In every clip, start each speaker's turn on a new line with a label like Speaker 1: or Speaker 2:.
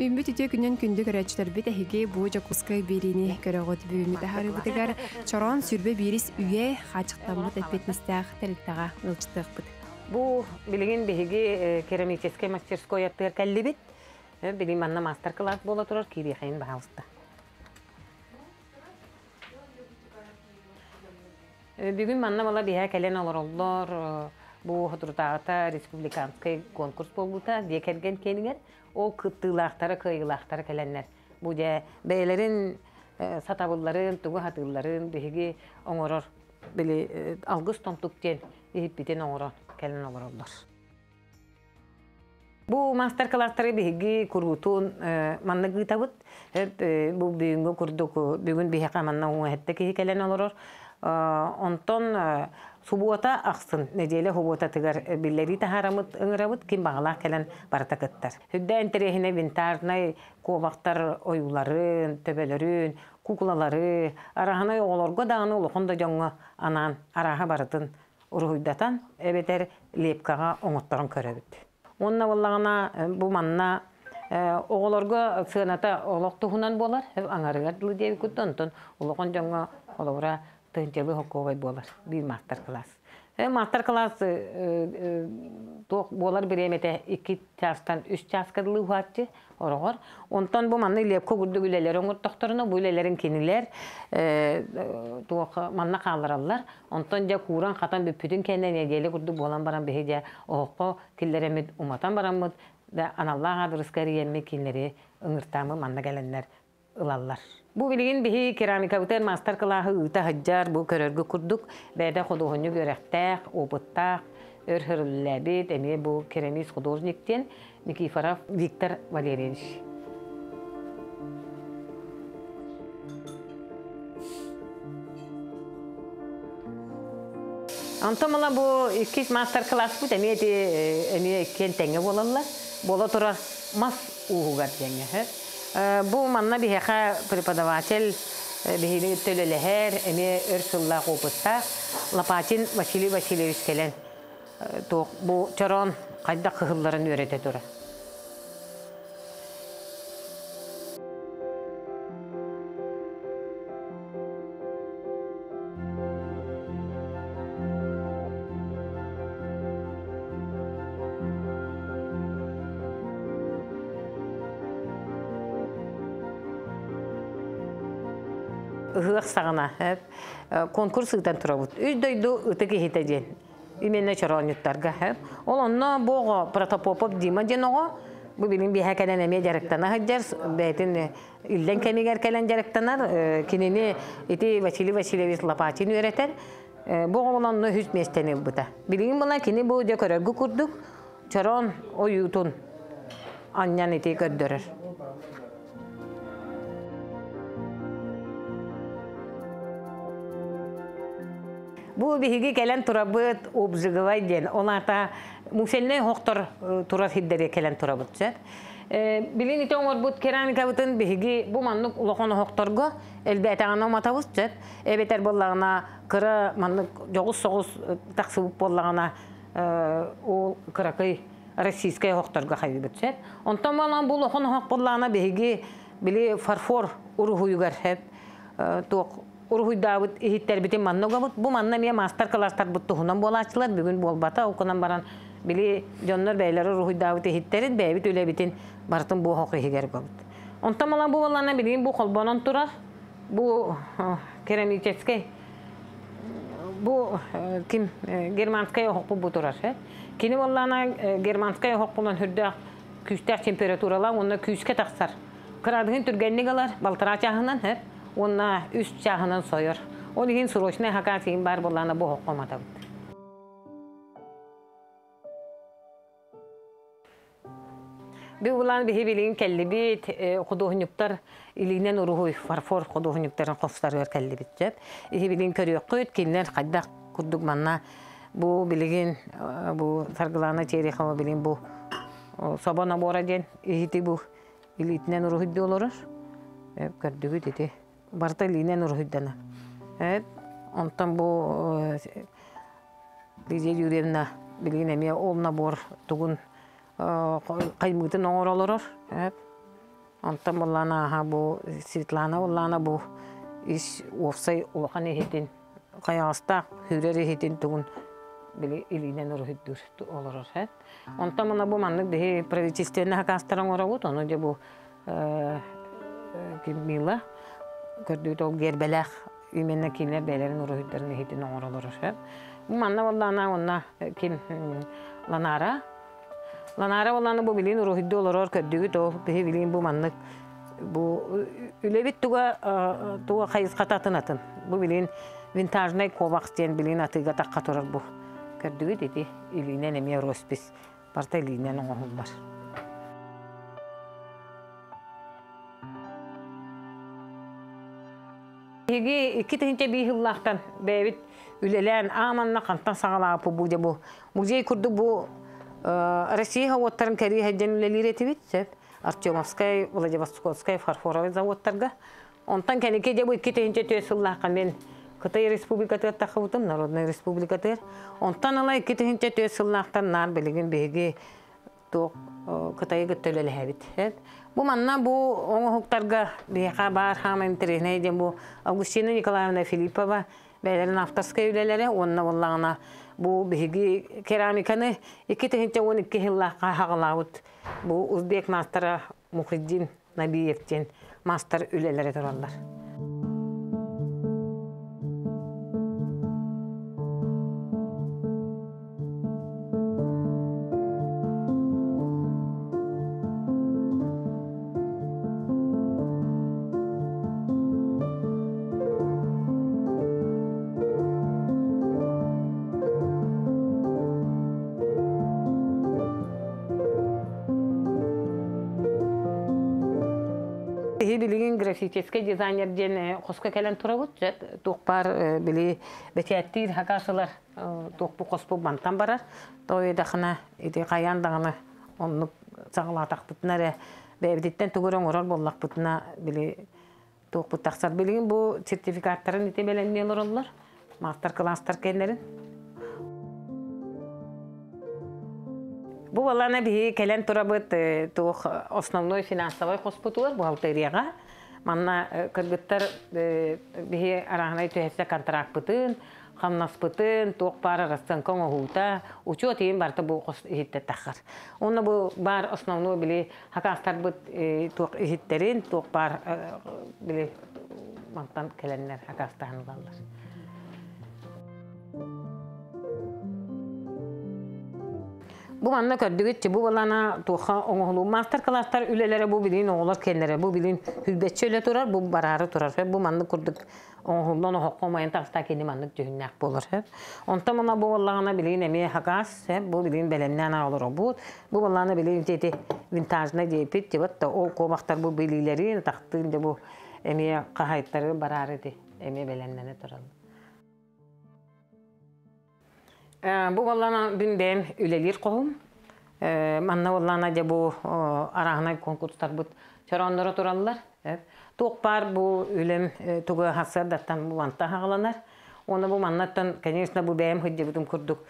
Speaker 1: Бимбит ите күнен күндү көрәчләр бит әһиге бу жакускай берини көрөгөт бимит хары битегәр чорон сүрбе бирис үе хачыктан бит әпетнистәх тәлтәгә ылчтык бит.
Speaker 2: Бу билеген беге керамический мастерской яттыр каллибит. Билин манна мастер-класс бола турар кири хайын баһалыста. Бүгүн манна бала биһә кәлен олороллор бу хатуртаата республиканский конкурс болбута декерген кенигер ол кыттылактары кыйылактары кәленнәр. Бу же бәйләрен сатабылларын тугы хатылларын биһиги оңорор били алгыс томтуктен битен оңорор кәлен олороллор. Бу мастер-класстары биһиги курутун манна гытабыт. Бу бүгүнгө курдук бүгүн биһә манна уһетте ки кәлен олорор. Онтон субуата аксын неделе хубуата тигар биллери тахарамыт ыңырабыт ким багала келен бартакыттар. Хүддә интерехине винтарнай ковактар оюларын, төбелөрүн, куклалары, араханы олорго даганы улукунда жоңго анан араха барытын уруйдатан эбетер лепкага оңотторун көрөбүт. Онна боллагана бу манна оголорго сыната олоктугунан болар, аңарыгар деп күттөнтөн улукун жоңго олора тынчылы хокковай болар, bir мастер-класс. Мастер-класс болар биремете 2 частан 3 часкадылы уатчы, орогор. Онтан бу манны лепко гурду үлелер оңыртоқторына, bu үлелерин кенилер манна қалыралар. Онтан жа куран қатан бүппүтін кенен едели гурду болан баран бейде оқо киллеремет уматан барамыд, да аналлаға дұрыскариемме кинлери ыңыртамы манна кәленлер ылалар. Бу билген бихи керамика бүтен мастер-классы ыта хаджар бу көрөргө курдук. Бәдә художник өрәктәк, опыттак, өрһөрләбит, эме бу керамист художниктен Никифоров Виктор Валерьевич. Антомала бу икки мастер-класс бут эме кен теңе болалар. Бола турар мас угар теңе. Бу манна биһәхә преподаватель биһине төлеләһәр, эме өрсулла копытта Лопатин Василий Васильевич келен. Бу чорон кайда кыһылларын өйрәтә тора. Hıaq sağına konkursu ıtan turabut. Üzdöydü ıtıki hitecen. Ümenine çoronutlarga. Olanna boğa protopopop dima jen oğa. Bu bilin bir hakeden emeye jarıktana hıccar. Beytin ilden keniger kelen jarıktanar. Kinini iti Vasili Vasilevich Lopatini öğreter. Boğa olanna hüs mestenil buta. Bilin buna kini bu dekorörgü kurduk. Çoron oyutun. Anyan iti gördürür. Bu bihigi kelen turabıt obzıgıvay den. Onata muselne hoktor turab hiddere kelen turabıt. Bilin ite oңor but keramika butun bihigi bu manlık ulokonu hoktorgo elbette anlamatavuz. Ebeter bollağına kıra manlık joğuz-soğuz taksıbıp bollağına o kırakıy Российская hoktorgo hayıbıt. Ondan bolan bu ulokonu hok bollağına bihigi bili farfor uruhuyugar hep toq Uruhuy Davut ihitler bitin manna gabut. Bu manna miye master-classlar buttu hunan bolaçılar. Bugün bolbata okunan baran bili jonlar beyleri Uruhuy Davut ihitlerin beybit öyle bitin barıtın bu hoqı higer gabut. Ondan olan bu olana bilin bu kolbonon turar. Bu keramiçeske bu kim Germanskaya hoqu bu turar. Kini olana Germanskaya hoqulan hürde küster temperaturalar onda küske taksar. Kıradığın türgenlik alar baltıra çahından hep. Ona üst çahından soyur. O digin suroşne hakatiyim bar bolana bu hoqomata. Bir ulan bihi bilin kellibit xudohnyuktar iliğinden uruhuy farfor xudohnyuktarın qofstar ver kellibit jet. İhi bilin körüqüt kinler qadda kurduk manna bu bilin bu sargılana çeyreği bilin bu sabana borajen ihiti bu iliğinden uruhuy dolorur. Gördüğü dedi. Barta iliğinden uruhuydana. Evet. Ondan bu Lize Yurevna bilin emiye olna bor tugun kaymıtın oğur olurur. Evet. Ondan bollana bu Svitlana bollana bu iş ofsay okan ehitin kayasta hürer ehitin tugun bile ilinen uruhiddur olur hat. Ondan mana bu manlık dehi pravительственный hakastaran oravut onu je bu Mila gördüğü o gerbelek ümenine kimler belerin uruhiddarın ehitin oralar hat. Bu manna bollana onna kim Lanara bollana bu bilin uruhiddi olur gördüğü o dehi bilin bu manlık bu ülebit tuğa kayız katatınatın. Bu bilin vintajnay kovak diyen bilin atıga takka turar bu. Gördüğü dedi ilinen emiye rospis. Parta ilinen oğul var. İki tühünce bir yıllaktan beyvit ülelen amanla kantan sağlağı bu bu. Muzey kurdu bu Россия havatarın kari hecen ülelir etibit. Artyomovskaya, Vladivostokskaya, Farforovaya zavodlarga. Ondan kendike de bu iki tühünce tüyesillahkan ben Kıtay Respublikatı takıvıdım, Narodnay Respublikatı. Ondan ala iki tühünce tüyesillahtan nar beligin beygi Kıtay'a götürüleli hebit. Bu manna bu onu huktarga beyha bar hama imtirihne edin bu Avgustina Nikolayevna Filipova beylerin aftarskaya üleleri onna vallağına bu beygi keramikanı iki tühünce 12 yıllahka hağılavut. Bu Uzbek mastera Muhyiddin Nabiyev'den master üleleri durarlar. Bilgin grafический dizayner den koska kelen turabut toqpar bili betiyattir hakasılar toqpu kospu bantan barar toy daxna iti qayan dağını onu sağla taqputnare bebditten tugurun orar bollaq putna bili toqpu taqsar bilgin bu sertifikatların iti belenniler ollar master classlar kenlerin. Bu vallana bir kelen turabut tuq основной финансовой хоспутуар бухгалтерияга. Манна кыргыттар bir arahna tühetse kontrakt butun, xamnas butun, tuq para расценка оғута, учет ем барты bu ihittet taxar. Onu bu bar основной bili hakastar but tuq ihitterin, tuq bar bili mantan kelenler hakastarını kallar. Bu manna kördügütçe bu balana tuğa oğulu master classlar ülelere bu bilin oğullar kendileri bu bilin hübbetçi öyle turar bu bararı turar ve bu manna kurduk oğuldan o hoqomayın taqsta kendi manna cühünnek bolur hep. Ondan mana bu balana bilin emi hakas hep bu bilin belemnen olur bu. Bu balana bilin dedi vintajna deyip cevap da o kovaktar bu bilileri taqtığında bu emi qahaytları bararı di emi belemnen turar. Bu vallana ben ülelir qoğum. Manna vallana da bu arahna konkurslar bu çoranlara turallar. Toqpar bu ülem tuğu hasar dattan bu vanta hağlanar. Onu bu mannattan, конечно, bu beyim hıccebutum kurduk.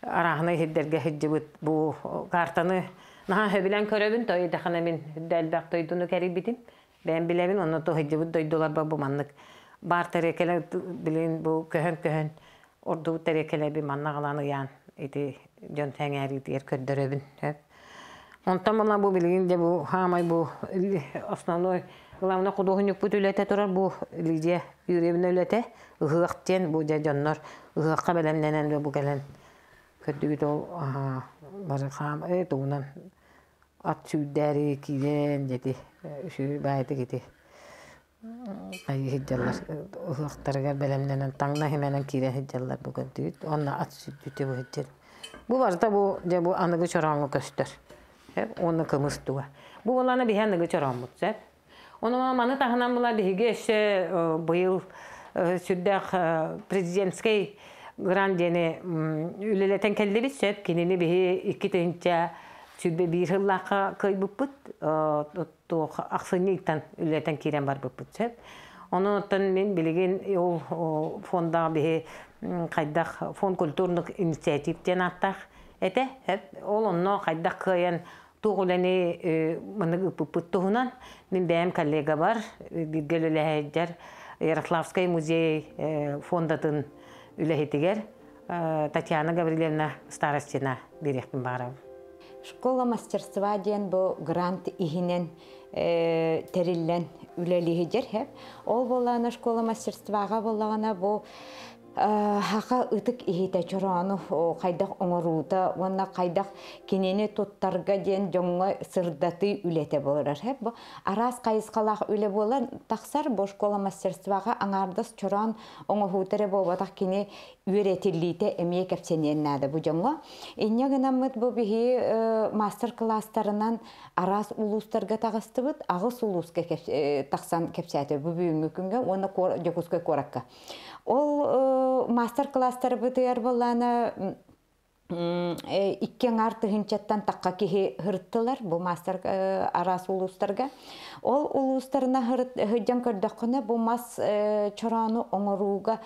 Speaker 2: Arahna hidderge hıccebut bu kartanı naha höbilen köröbün toyu daxana ben hüddəlbaq toydunu keribidim. Ben bilemin onu to hıccebut doydular bu manlık. Bar terekele bilin bu köhön ordu terekele bir manna qalanı yan iti jön təngəri diyer köddöröbün. Ondan bana bu bilgin bu hamay bu основной главное художник bu ülete turar bu Lidia yüreğine ülete ıhıqten bu jonlar ıhıqqa belemlenen ve bu gelen köddügü o barı ham tuğunan at süderi kiden dedi şu baydı gidi. Ay hicjallar ıhıqtarga belemlenen tangna hemenen kire hicjallar bu köddügü onna at südüte bu hicjal. Bu varsa bu bu anıgı çoranğı köstür. Onu kımıstığa. Bu olana bir hangi çoranğı hep. Onu manı tahanan bula bir geçe bu yıl sürdük prezidentskey grandiyene üleleten kelleri hep kendini bir iki tünce sürdü bir yıllaka kaybıpıt to aksınlıktan üleleten kiren var bıpıt hep. Onu tan ben bilgin o fonda bir kaydak fon kulturluk inisiyatiften attak ete hep onun kaydak kayan туғыланы мұны ұппыттығынан мен бәйім коллега бар, Гүлгел үләйдер, Ярославский музей фондатын үләйдігер Татьяна Гаврилевна Старостина берекпін бағырау.
Speaker 3: Школа мастерства ден бұл грант ихинен териллен үләлігідер хеп. Ол болағына школа мастерстваға болағына бұл хақа ұтық ихите чорану қайдақ оңыруыта, онна қайдақ кенені тоттарға ден жоңға сырдаты үлете болырар. Бұл арас қайысқалақ үле болар, тақсар бұл школа мастерстваға аңардыс чоран оңығуытары болбатақ кене үйретілейті әмей кәпсенен нәді бұл жоңға. Инне гынамыд бұл бігі мастер-класстарынан арас улустарға тағысты бұд, ағыс улусқа тақсан кәпсәті бұл бүйінгі күнге, оны жокускай коракка. Ол мастер-класстар бұтыяр боланы иккен арты хинчаттан таққа кеге хырттылар, бұл мастер арас улустарға. Ол улустарына хыджан көрдіқіні бұл мас чорану оңыруға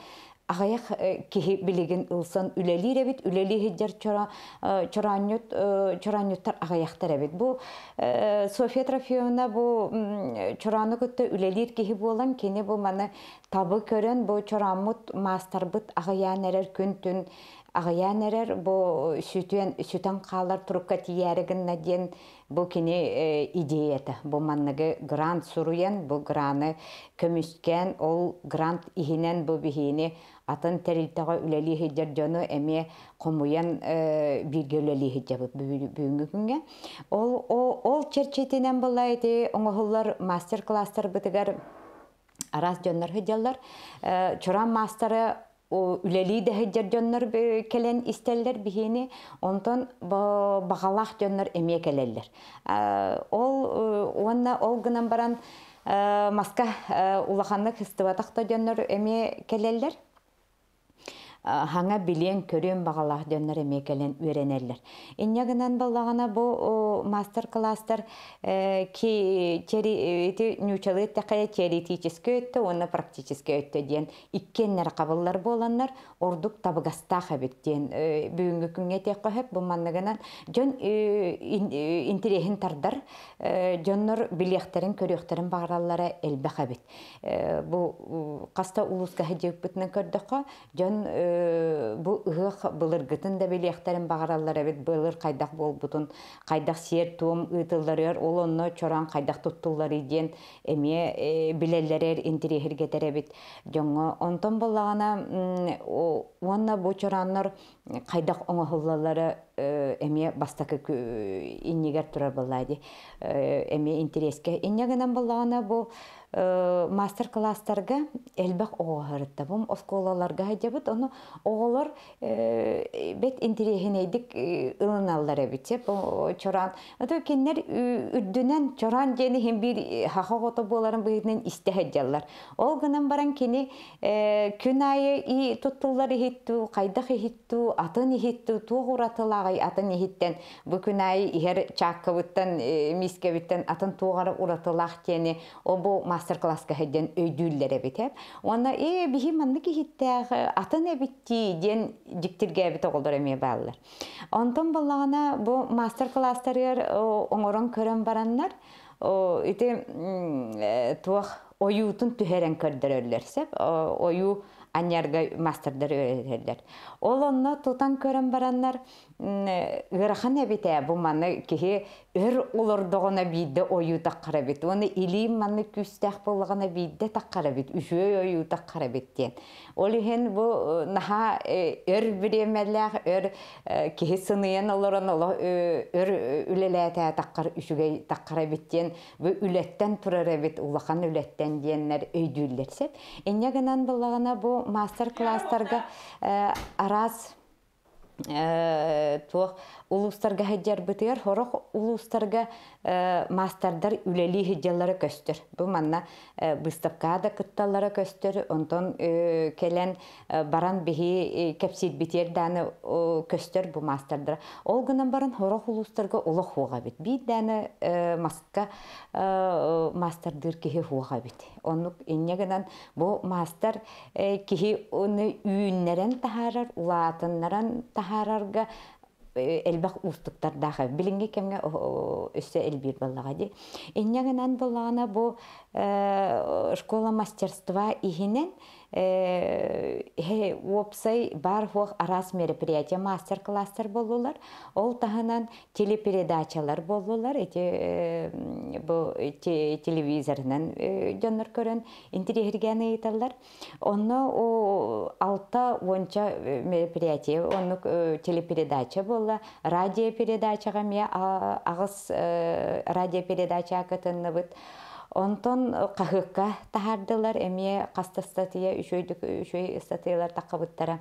Speaker 3: ағаяқ кеге білеген ұлсан үлелер әбет, үлелі хиджар чоранюттар ағаяқтар әбет. Бұл София Трофеевна бұл чорану күтті үлелер кеге болан, кені бұл маны табы көрін, бұл чорамут мастар бұт ағаян әрер күн-түн ағаян әрер, бұл сүтен қалар тұрыққа тиярігін наден бұл кені идеяты. Бұл маннығы грант сұруен, бұл граны көміскен, ол грант ихінен бұл бігені атын тәрілтіға үләлі хеджер жону әме қомуян бірге үләлі хеджер бүгінгі күнге. Ол черчетінен бұл әйті оңығылар мастер-кластар бұтығар арас жонлар хеджерлар. Чоран мастары үләлі де хеджер жонлар келен істелер бігені, онтон бағалақ жонлар әме келелер. Ол гынан баран маска улаханлық істіватақта жонлар әме келелер. Хаңа билен көрен бағалақ жонлар әме келен үйренелер. Иннегінен болағына бұл мастер-класстар нючалы тақая теоретическі өтті, оны практическі өтті ден иккеннер қабыллар боланлар, ордық табығастақ әбеттен бүгінгі күнге тек қойып, бұл маннығынан жон интерехін тардар, жонлар билектерін, көректерін бағаралары әлбәқ әбет. Бұл қаста улысқа хәджек бұтының көрдіққа, жон бұл ұғық бұлырғытын да білектерін бағаралар әбет, бұлыр қайдақ бол бұтын, қайдақ сер туым ұйтылар ол оны чоран қайдақ тұттылар еден әме білелер интерехір кетер әбет. Жоңы, онтан болағына, онна бұл чоранлар қайдақ оңығылалары әме бастақы иннегер тұрар болайды, әме интереске. Иннегінен болағына бұл мастер-класстарға әлбәқ оғырытта. Бұл осколаларға әдебіт, оны оғылар бәт интерехін әйдік ұлыналар әбітсе. Бұл чоран, кеннер үрдінен чоран жені хем бір хақоғыты боларын бұйытынан істәхәджалар. Ол ғынан баран кені күн айы тұттылар ехетту, қайдақ ехетту, атын ехетту, туғ ұратылағай атын ехеттен. Бұл күн айы ехер чаққыбыттан, мискебіттен атын туғары ұратылақ тені, о бұл мастер-класска хэдден өйдүллер эбит. Оны бихи манны кихиттәг атын эбитти ден диктирге эбит оголдор эме баллар. Онтон боллагана бу мастер-класстар оңорон көрөн бараннар, ите туах оюутун түһәрен көрдөрөллөр. Ою анярга мастердар öğretirler. Olanla tutan körən baranlar gıraxan ebite bu manı ki olurduğuna bide oyu taqqara bit. Onu ilim manı küstəx bolğana bide taqqara bit. Üçü oyu taqqara bitden. Olihen bu naha biremelər ki sınıyan olaran ülelete taqqar üçüge taqqara bitden bu ületten turar bit. Ulaqan ületten diyenler öydüllersə. Ennegenan bolğana bu master-классtarga araz tuq ulustarga hejjar biter horoq ulustarga masterдар үлели hejjallara köstür. Bu manna выставкада кытталлара köstür. Onton kelen baran bihi kepsit biter dany köstür bu masterдар. Ol gınan baran horoq ulustarga uluq huğa bit. Bir dany maska masterdir kihi huğa bit. Onluk innegenen bu master kihi onu üyünleren taharar, ulatınlaran tahararga элбак устуктар дахы билинге кемге өссө элбир баллага ди. Иннягынан баллагана бу школа мастерства ихинен опсай бар хуак арас мероприятия мастер-класстар болулар. Ол таханан телепередачалар болулар. Бу телевизорнан жоннор көрөн интерьерген ыйталар. Онно алта вонча мероприятие, онно телепередача болла, радиопередачага ме агыс радиопередача кытынны бит. Онтон қағыққа тахардылар, әме қаста статия, үшөй статиялар таққабыттара.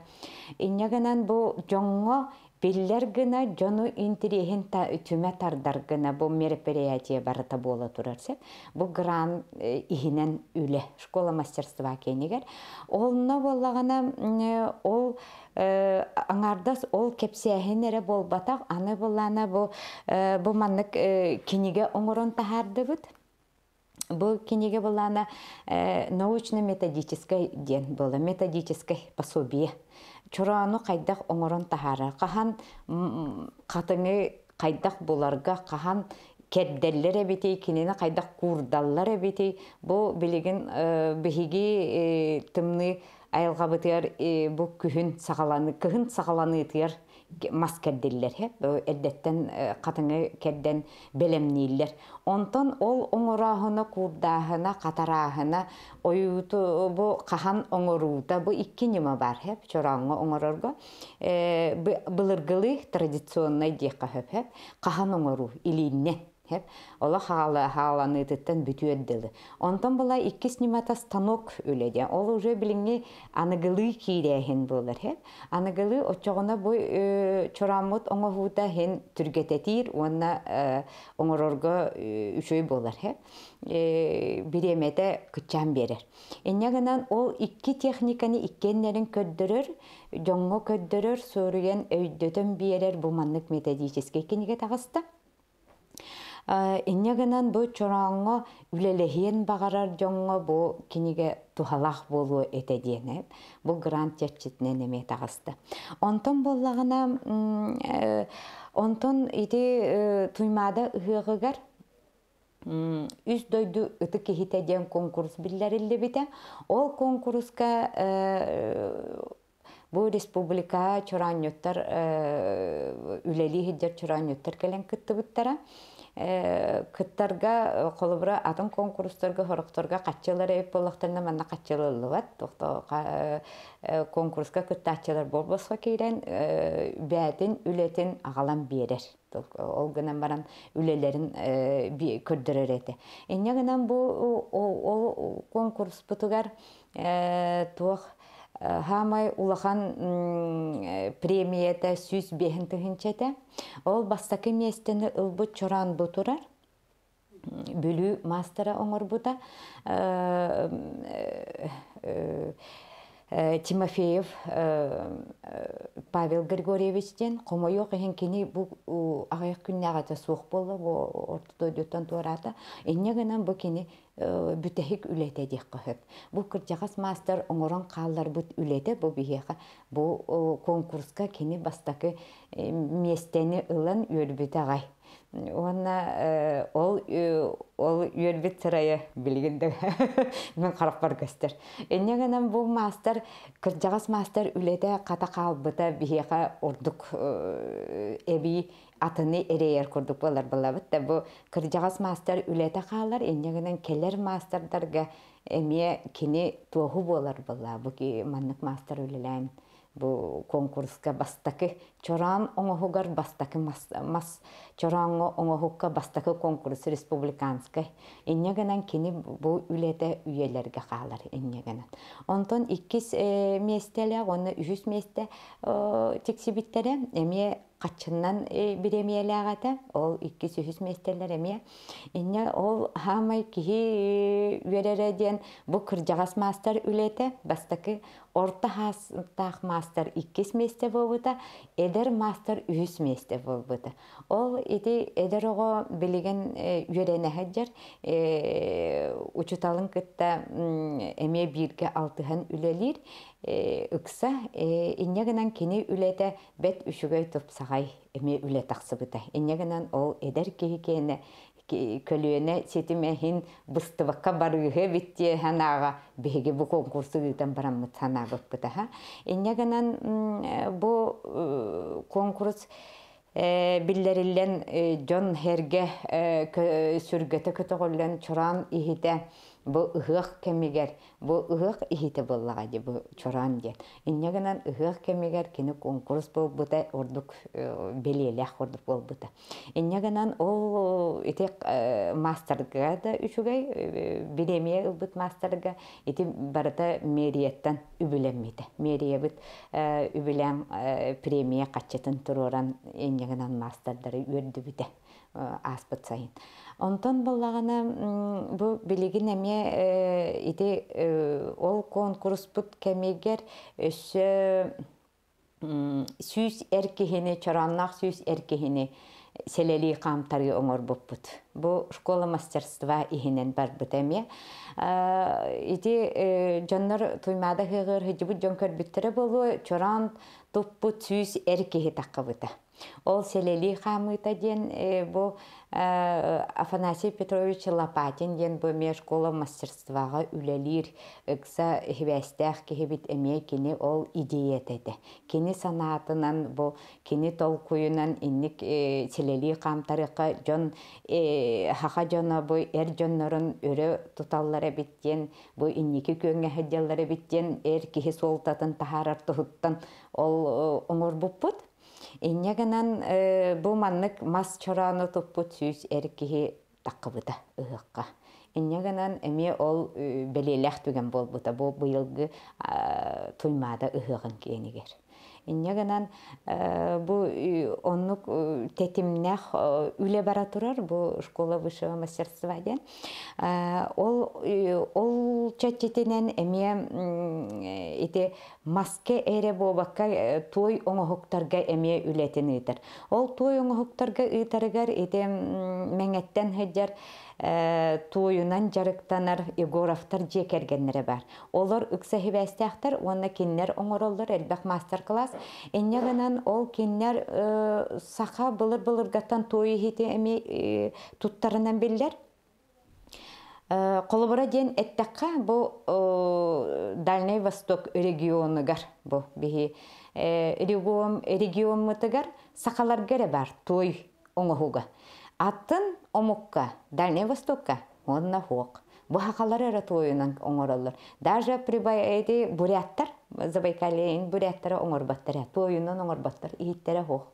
Speaker 3: Иннегінен бұл жоңғы биллер гына жону интерехин түмә тардар гына бұл мероприятие барыта бола турарсеп. Бұл гран ихинен үле, школа мастерства кенегер. Олна болағана ол аңардас ол кепсияхин эре болбатақ, аны болана бұл маннык кенеге оңырын тахарды бұд. Бұл кенеге болана научно-методический ден болды, методический пособие. Чурану қайдақ оңырын тахары. Қахан қатыңы қайдақ боларға, қахан кәддәлләр әбетей, кенені қайдақ курдаллар әбетей. Бұл білеген бігіге тымны айылға бітер бұл күхін сағаланы етер маскәддиллер хеп элдеттен катыңы кәдден белемнилер. Онтон ол оңорахына курдахына катарахына оюту бу кахан оңорута бу икки нема бар хеп чораңы оңорорго былыргылы традиционный декка хеп кахан оңору илинне хеп ола халаны теттен бүтүөддылы. Онтон була икки снимата станок өледе. Ол уже билинги аныгылы кирехин болар хеп. Аныгылы очогона бу чорамут оңохута хен түргететир, онна оңорорго үшөй болар хеп. Биремете кычан берер. Эннегенен ол икки техниканы иккеннерин көддөрөр, жоңго көддөрөр, соруен өйдөтөн берер бу маннык методический кенеге тагыста. Иннегенен бу чораңго үлелехен багарар жоңго бу кинеге тухалах болу этедине. Бу грант чечитнен эме тагысты. Онтон боллагына онтон ити туймада ыгыгар үз дойду ыты кехитеден конкурс биллерилли бите. Ол конкурска бу республика чораньоттар үлели хиджер чораньоттар келен кыттыбыттара. Кыттарга колубра атын конкурстарга хорокторга каччылар эп болактарына манна каччылылыбат. Конкурска кыттачылар болбосқа кейрен бәтин үлетин агалан берер. Ол гынан баран үлелерин көрдөрөр эти. Эннегенен бу ол конкурс бутугар туох Хамай улахан премията сүз бехін түхінчеті. Ол бастакы местені ұлбыт чоран бұтырар. Бүлі мастера оңыр бұта. Тимофеев Павел Григорьевичтен қомойоқ ехенкені бұл ағайық күнне ағата суық болды, ортыда дөттен туарата. Эннегенен бұл кені бүтәхік үлеті дек қөхіп. Бұл кіржағас мастер оңырын қалар бұт үлеті, бұл бейеға бұл конкурска кені бастақы местені ұлан өрбіті ағай. Ona ol yörbet sıraya bilginde men qarap bar göster. Ennegenen bu master kırjağas master ülede kata kalbıta biheqa orduk ebi atını ereyer kurduk bolar bulabıt da bu kırjağas master ülede qallar ennegenen keller masterdarga emiye kini tohu bolar bola bu ki manlık master ülelen. Bu konkurska bastaki çoran oңоһугар bastaki mas çoran oңоһукка bastaki konkurs respublikanska ennegenen kini bu ülete üyelerge қалар ennegenen. Onton ikkis mestele onu 300 meste teksibittere emiye kaçından biremiyelagata ol 200 mesteler emiye enne ol hamay ki verereden bu kırjağas master ülete bastaki orta has master 2 meste bolbuta eder master 300 meste bolbuta ol iti eder ogo biligen yörene hajar uçutalın kıtta emiye birge altıhan ülelir ıksa innegenen kini ülete bet üşügöy topsagay эме үле тақсыбыта. Иннегенен ол эдер кехикене көлүөнө сетимехин быстыбакка барыгы битте ханаага беге бу конкурсу гытан бараммыт санагып быта. Иннегенен бу конкурс биллерилен Джон Херге сүргөтө көтөгөлөн чоран ихите бу ыгык кемигер бу ыгык ихите боллага ди бу чоран ди. Иннегенен ыгык кемигер кине конкурс бу бута ордук белелек ордук болбута. Иннегенен ол итек мастерга да үчүгөй биремие ылбыт мастерга ити барата мерияттан үбүлеммите. Мерия бит үбүлән премия качатын туруран иннегенен мастerdары үрдү бите аспыт сайын. Онтон боллагана бу билигин эме ити ол конкурс бут кемигер өсө сүз эркихини чораннак сүз эркихини селели камтары оңор буппут. Бу школа мастерства ихинен бар бутеме. Ити жоннор туймада хыгыр хыжыбыт жон көрбүттере болу чоран туппут сүз эркихи таккабыта. Ол селели хамыта ден бу Афанасий Петрович Лопатин ден бу ме школа мастерствага үлелир ыкса хибестах кебит эме кини ол идея теде. Кини санатынан бу кини толкуюнан инник селели камтарыка жон хаха жона бу жоннорун өрө туталлары биттен бу инники көңө хедяллары биттен кихи солтатын тахарар тухуттан ол оңор буппут. Иннегенен бу маннык мас чораны туппут сүз эркихи таккыбыта ыгыкка. Иннегенен эме ол белелек түген болбута бу быйылгы туймада ыгыгын кенигер. Иннегенен бу оннук тетимнех үле бара турар бу школа высшего мастерства ден. Ол чатчетенен эме ите маске эре бобакка той оңохуктарга эме үлетин ыйтар. Ол той оңохуктарга ыйтарыгар ите меңеттен хеджар тойунан жарыктанар Егоровтар жекергеннере бар. Олар ыкса хибестяхтар, онна киннер оңороллар элбак мастер-класс. Эннегенен ол киннер саха былыр-былыргаттан тойы хити эми туттарынан биллер. Колобора ден эттекка бу Дальний Восток регионыгар бу бихи регион мытыгар сакалар гере бар той оңохуга. Аттын омукка, Дальний Востокка, онна хуок. Бу хакалар эре тойунан оңороллар. Даже прибайди буряттар, Забайкальен буряттары оңорбаттар, тойунан оңорбаттар, ихиттере хуок.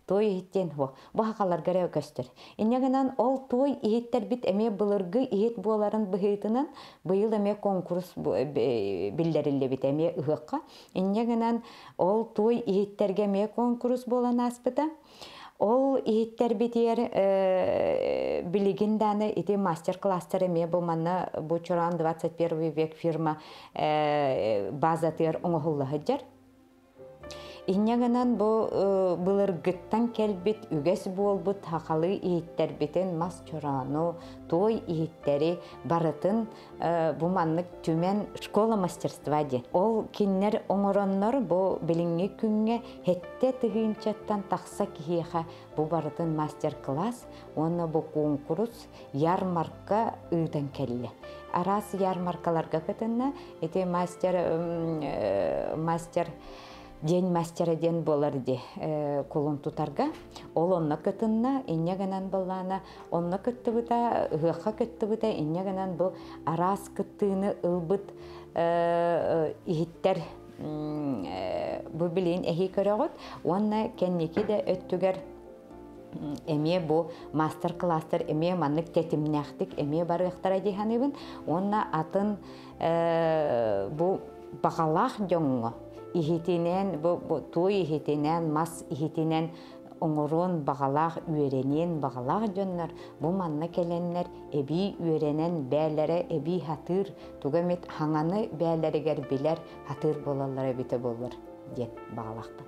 Speaker 3: Той ихиттен хуок. Бу хакалар гере көстөр. Иннегенен ол той ихиттер бит эме былыргы ихит буоларын быхытынан быйыл эме конкурс биллерилле бит эме ыгыкка. Иннегенен ол той ихиттерге эме конкурс болан аспыта. Ол ихиттер битер билигинданы ити мастер-класстары ме булманна бу чоран 21 век фирма базатыр оңохуллы жар. Иннегенен бу былыргыттан келбит үгес болбут хакалы ихиттер битен мас чорану той ихиттери барытын бу маннык түмен школа мастерства ден. Ол киннер оңороннор бу билинги күнгө хетте тыгынчаттан такса кихиха бу барытын мастер-класс, онна бу конкурс ярмарка ыйтан келли. Арас ярмаркаларга кетенна эти мастер день мастера ден болар ди колун тутарга. Ол онна кетинна иннегенен боллана онна кеттибита ыгыкка кеттибита иннегенен бу арас кеттыны ылбыт ихиттер бу билин эхи көрөгөт онна кенники де өттүгер эме бу мастер-класстар эме маннык тетимнехтик эме барыктара диханыбын онна атын бу багалах жоңго ихитинен бу той ихитинен мас ихитинен оңорон багалах үйренен багалах жоннор бу манна келеннер эби үйренен бээлере эби хатыр тугамет хаңаны бээлеригер билер хатыр болалар бите болор деп багалакты.